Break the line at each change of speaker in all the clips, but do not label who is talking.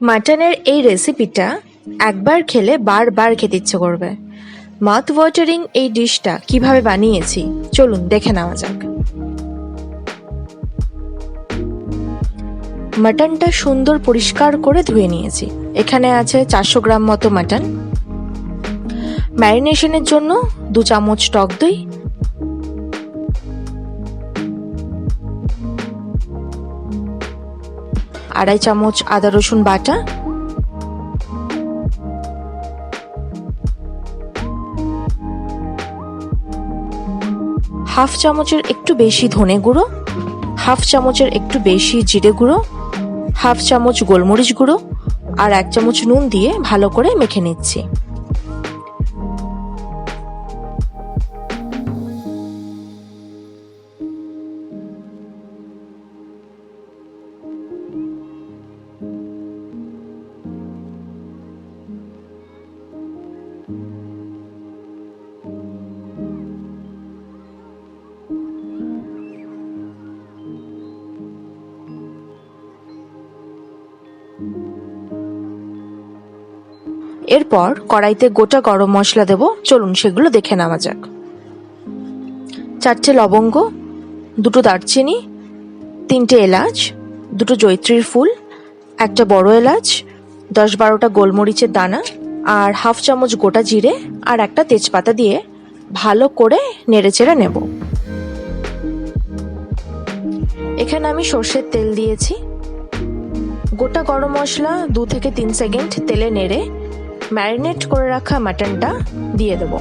মাটনের এই রেসিপিটা একবার খেলে বারবার খেতে ইচ্ছে করবে। মাউথ ওয়াটারিং এই ডিশটা কিভাবে বানিয়েছি চলুন দেখে নেওয়া যাক। মাটনটা সুন্দর পরিষ্কার করে ধুয়ে নিয়েছি। এখানে আছে 400 গ্রাম মতো মাটন। ম্যারিনেশনের জন্য 2 চামচ টক দই, আড়াই চামচ আদা রসুন বাটা, হাফ চামচের একটু বেশি ধনে গুঁড়ো, হাফ চামচের একটু বেশি জিরে গুঁড়ো, হাফ চামচ গোলমরিচ গুঁড়ো আর 1 চামচ নুন দিয়ে ভালো করে মেখে নিচ্ছি। এরপর কড়াইতে গোটা গরম মশলা দেব, চলুন সেগুলো দেখে নেওয়া যাক। 4টে লবঙ্গ, 2টো দারচিনি, 3টে এলাচ, 2টো জয়িত্রীর ফুল, একটা বড় এলাচ, 10-12টা গোলমরিচের দানা আর হাফ চামচ গোটা জিরে আর একটা তেজপাতা দিয়ে ভালো করে নেড়েচেড়ে নেব। এখানে আমি সর্ষের তেল দিয়েছি। গোটা গরম মশলা 2 থেকে 3 সেকেন্ড তেলে নেড়ে ম্যারিনেট করে রাখা মাটনটা দিয়ে দেব।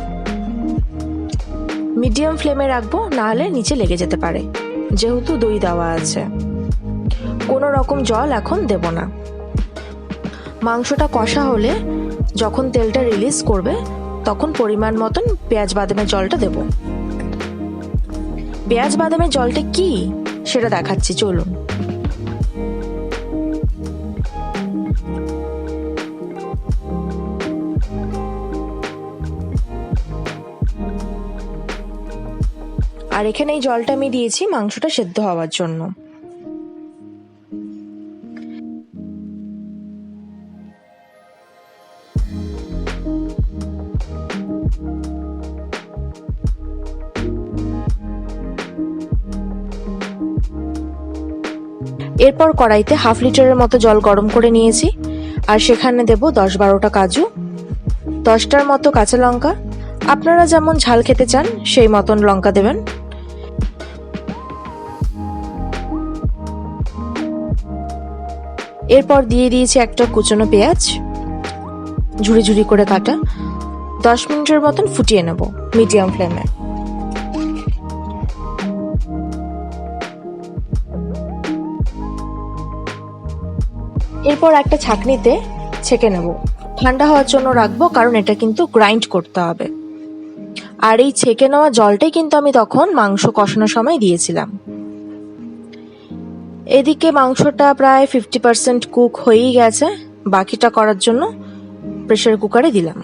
মিডিয়াম ফ্লেমে রাখবো, নাহলে নিচে লেগে যেতে পারে, যেহেতু দই দেওয়া আছে। কোনো রকম জল এখন দেব না। মাংসটা কষা হলে যখন তেলটা রিলিজ করবে তখন পরিমাণ মতন পেঁয়াজ বাদামের জলটা দেব। পেঁয়াজ বাদামের জলটা কি সেটা দেখাচ্ছি, চলুন। আর এখানে এই জলটা আমি দিয়েছি মাংসটা সেদ্ধ হওয়ার জন্য। এরপর কড়াইতে হাফ লিটারের মতো জল গরম করে নিয়েছি আর সেখানে দেব 10-12টা কাজু, 10টার মতো কাঁচা লঙ্কা। আপনারা যেমন ঝাল খেতে চান সেই মতন লঙ্কা দেবেন। এরপর দিয়ে দিয়েছি একটা কুচনো পেঁয়াজ, ঝুড়ি ঝুড়ি করে কাটা। 10 মিনিটের মতন ফুটিয়ে নেব মিডিয়াম ফ্লেমে। এরপর একটা ছাঁকনিতে ছেঁকে নেব। ঠান্ডা হওয়ার জন্য রাখবো, কারণ এটা কিন্তু গ্রাইন্ড করতে হবে। আর এই ছেঁকে নেওয়া জলটাই কিন্তু আমি তখন মাংস কষানোর সময় দিয়েছিলাম। এদিকে মাংসটা প্রায় 50% কুক হয়েই গেছে, বাকিটা করার জন্য প্রেসার কুকারে দিলাম।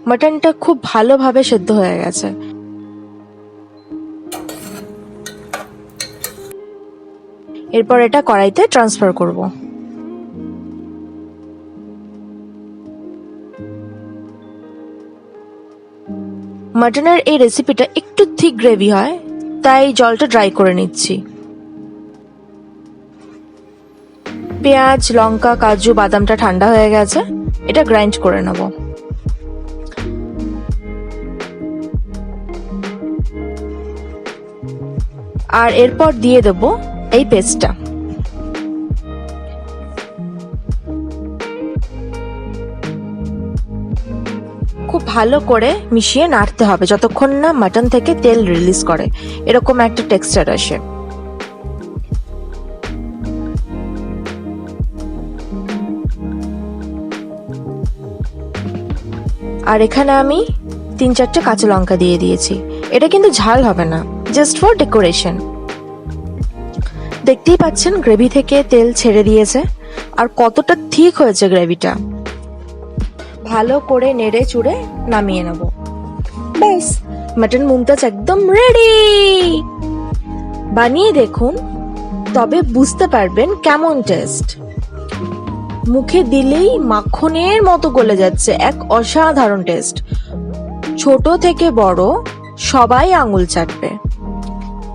মাটনটা খুব ভালোভাবে সেদ্ধ হয়ে গেছে। এরপর এটা কড়াইতে ট্রান্সফার করব। মাটনের এই রেসিপিটা একটু থিক গ্রেভি হয়, তাই জলটা ড্রাই করে নিচ্ছি। পেঁয়াজ, লঙ্কা, কাজু, বাদামটা ঠান্ডা হয়ে গেছে, এটা গ্রাইন্ড করে নেব। আর এরপর দিয়ে দেব এই পেস্টটা। খুব ভালো করে মিশিয়ে নাড়তে হবে যতক্ষণ না মাটন থেকে তেল রিলিজ করে, এরকম একটা টেক্সচার আসে। আর এখানে আমি 3-4টে কাঁচা লঙ্কা দিয়ে দিয়েছি। এটা কিন্তু ঝাল হবে না, জাস্ট ফর ডেকোরেশন। দেখতেই পাচ্ছেন গ্রেভি থেকে তেল ছেড়ে দিয়েছে আর কতটা থিক হয়েছে গ্রেভিটা। ভালো করে নেড়ে চুড়ে নামিয়ে নেব। ব্যাস, মাটন মুমতাজ একদম রেডি। বানিয়ে দেখুন, তবে বুঝতে পারবেন কেমন টেস্ট। মুখে দিলেই মাখনের মতো গলে যাচ্ছে, এক অসাধারণ টেস্ট। ছোট থেকে বড় সবাই আঙুল চাটবে।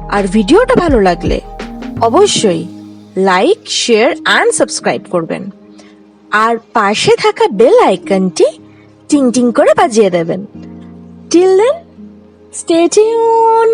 আর ভিডিওটা ভালো লাগলে অবশ্যই লাইক, শেয়ার অ্যান্ড সাবস্ক্রাইব করবেন। আর পাশে থাকা বেল আইকনটি টিং টিং করে বাজিয়ে দেবেন। Till then, stay tune.